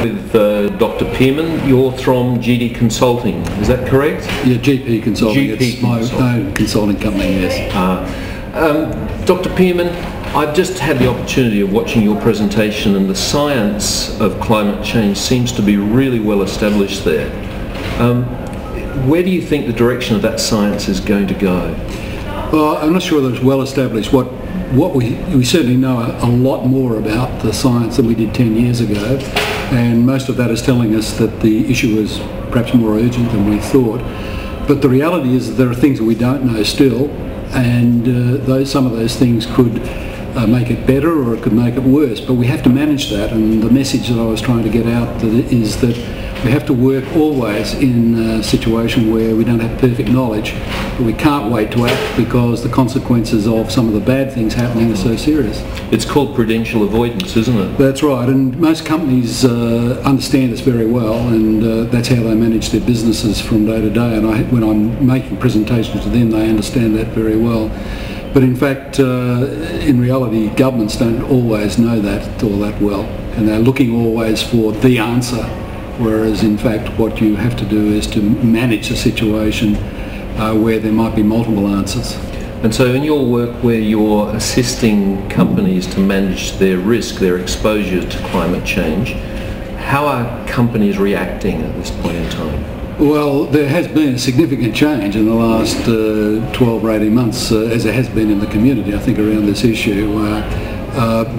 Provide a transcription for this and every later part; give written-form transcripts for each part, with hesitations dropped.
with Dr. Pearman. You're from GD Consulting, is that correct? Yeah, GP Consulting. GP it's my own consulting company, yes. Dr. Pearman, I've just had the opportunity of watching your presentation, and the science of climate change seems to be really well established there. Where do you think the direction of that science is going to go? Well, I'm not sure that it's well established. What we certainly know a lot more about the science than we did 10 years ago, and most of that is telling us that the issue is perhaps more urgent than we thought. But the reality is that there are things that we don't know still, and some of those things could make it better or it could make it worse, but we have to manage that. And the message that I was trying to get out is that we have to work always in a situation where we don't have perfect knowledge, but we can't wait to act because the consequences of some of the bad things happening are so serious. It's called prudential avoidance, isn't it? That's right, and most companies understand this very well, and that's how they manage their businesses from day to day, and when I'm making presentations to them, they understand that very well. But in fact, in reality, governments don't always know that all that well, and they're looking always for the answer, whereas in fact what you have to do is to manage a situation where there might be multiple answers. And so in your work where you're assisting companies to manage their risk, their exposure to climate change, how are companies reacting at this point in time? Well, there has been a significant change in the last 12 or 18 months, as there has been in the community, I think, around this issue.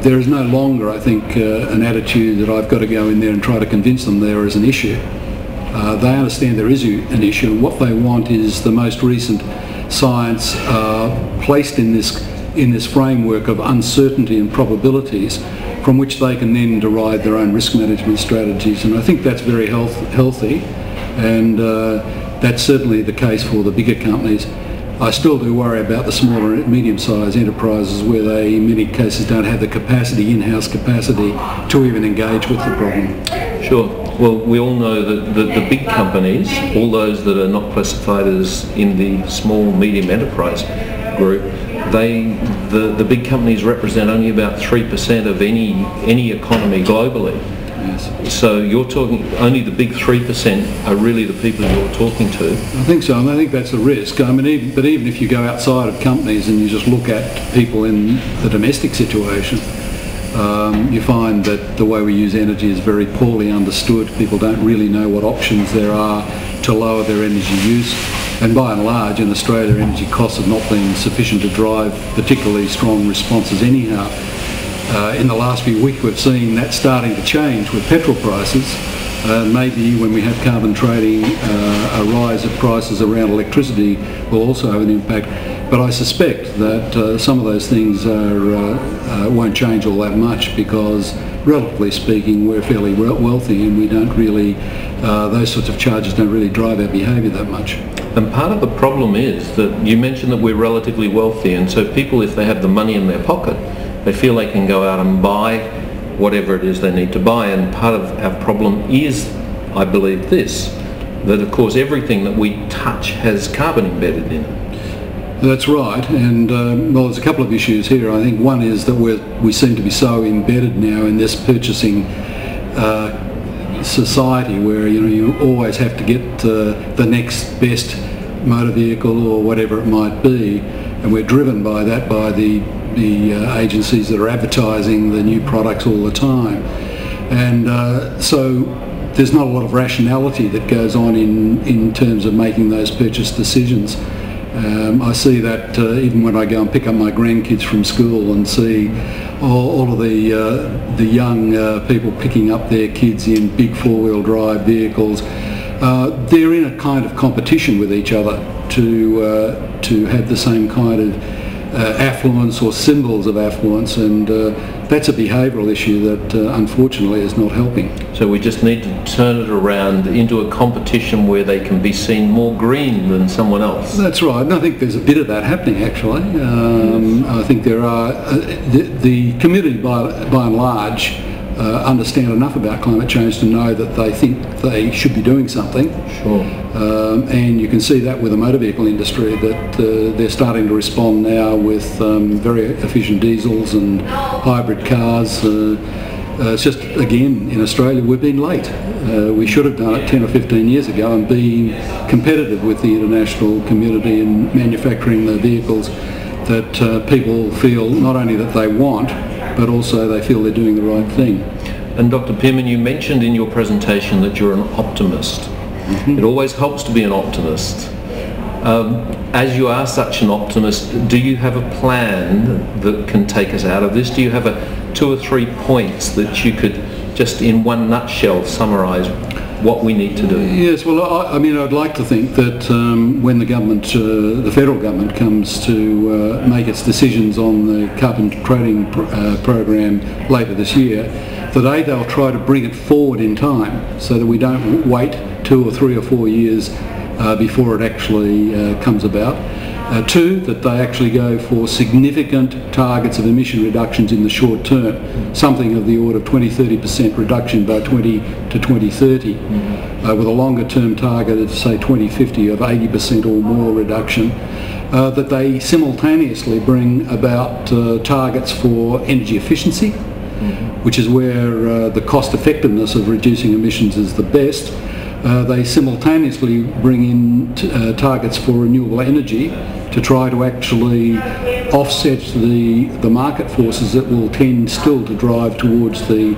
There is no longer, I think, an attitude that I've got to go in there and try to convince them there is an issue. They understand there is an issue, and what they want is the most recent science placed in this framework of uncertainty and probabilities, from which they can then derive their own risk management strategies. And I think that's very healthy, and that's certainly the case for the bigger companies. I still do worry about the smaller and medium-sized enterprises where they, in many cases, don't have the capacity, in-house capacity, to even engage with the problem. Sure. Well, we all know that the big companies, all those that are not classified as in the small, medium enterprise group, the big companies represent only about 3% of any economy globally. Yes. So you're talking, only the big 3% are really the people you're talking to. I think so, and I think that's a risk. I mean, even if you go outside of companies and you just look at people in the domestic situation, you find that the way we use energy is very poorly understood. People don't really know what options there are to lower their energy use. And by and large, in Australia, energy costs have not been sufficient to drive particularly strong responses anyhow. In the last few weeks we've seen that starting to change with petrol prices. Maybe when we have carbon trading, a rise of prices around electricity will also have an impact. But I suspect that some of those things won't change all that much because, relatively speaking, we're fairly wealthy and we don't really, those sorts of charges don't really drive our behaviour that much. And part of the problem is that you mentioned that we're relatively wealthy, and so people, if they have the money in their pocket, they feel they can go out and buy whatever it is they need to buy. And part of our problem is, I believe, this, that of course everything that we touch has carbon embedded in it. That's right, and well, there's a couple of issues here. I think one is that we seem to be so embedded now in this purchasing society where you always have to get the next best motor vehicle or whatever it might be, and we're driven by that, by the agencies that are advertising the new products all the time, and so there's not a lot of rationality that goes on in terms of making those purchase decisions. I see that even when I go and pick up my grandkids from school and see all of the young people picking up their kids in big four-wheel drive vehicles, they're in a kind of competition with each other to have the same kind of affluence or symbols of affluence, and that's a behavioural issue that unfortunately is not helping. So we just need to turn it around into a competition where they can be seen more green than someone else. That's right, and I think there's a bit of that happening actually. I think there are, the community by and large understand enough about climate change to know that they think they should be doing something. Sure. And you can see that with the motor vehicle industry, that they're starting to respond now with very efficient diesels and hybrid cars. It's just, again, in Australia we've been late. We should have done it 10 or 15 years ago and been competitive with the international community in manufacturing the vehicles that people feel not only that they want, but also they feel they're doing the right thing. And Dr. Pearman, you mentioned in your presentation that you're an optimist. Mm-hmm. It always helps to be an optimist. As you are such an optimist, do you have a plan that can take us out of this? Do you have 2 or 3 points that you could just in one nutshell summarise what we need to do? Yes, well, I mean, I'd like to think that when the government, the federal government, comes to make its decisions on the carbon trading program later this year, that A, they'll try to bring it forward in time so that we don't wait 2 or 3 or 4 years before it actually comes about. 2, that they actually go for significant targets of emission reductions in the short term, something of the order of 20-30% reduction by 2030, with a longer term target of say 2050 of 80% or more reduction. That they simultaneously bring about targets for energy efficiency, which is where the cost effectiveness of reducing emissions is the best. They simultaneously bring in targets for renewable energy to try to actually offset the market forces that will tend still to drive towards the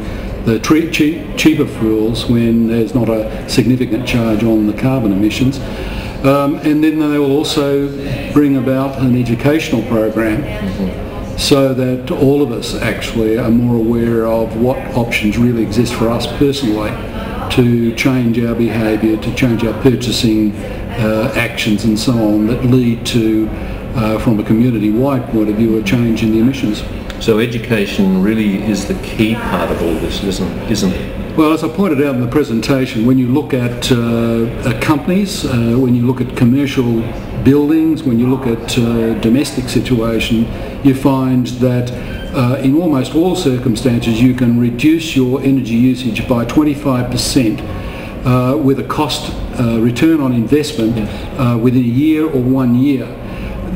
cheaper fuels when there's not a significant charge on the carbon emissions. And then they will also bring about an educational program so that all of us actually are more aware of what options really exist for us personally to change our behaviour, to change our purchasing actions and so on that lead to, from a community-wide point of view, a change in the emissions. So education really is the key part of all this, isn't it? Well, as I pointed out in the presentation, when you look at companies, when you look at commercial buildings, when you look at domestic situation, you find that in almost all circumstances you can reduce your energy usage by 25% with a cost return on investment within a year or 1 year.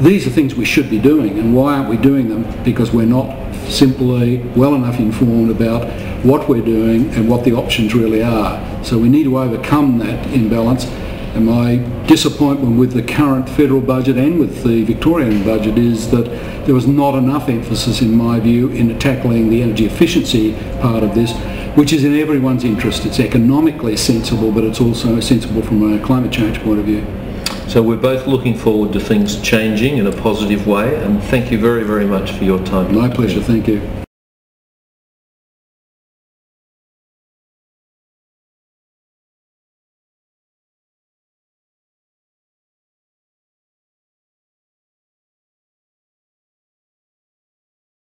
These are things we should be doing, and why aren't we doing them? Because we're not simply well enough informed about what we're doing and what the options really are. So we need to overcome that imbalance, and my disappointment with the current federal budget and with the Victorian budget is that there was not enough emphasis, in my view, in tackling the energy efficiency part of this, which is in everyone's interest. It's economically sensible, but it's also sensible from a climate change point of view. So we're both looking forward to things changing in a positive way, and thank you very, very much for your time. My pleasure, thank you.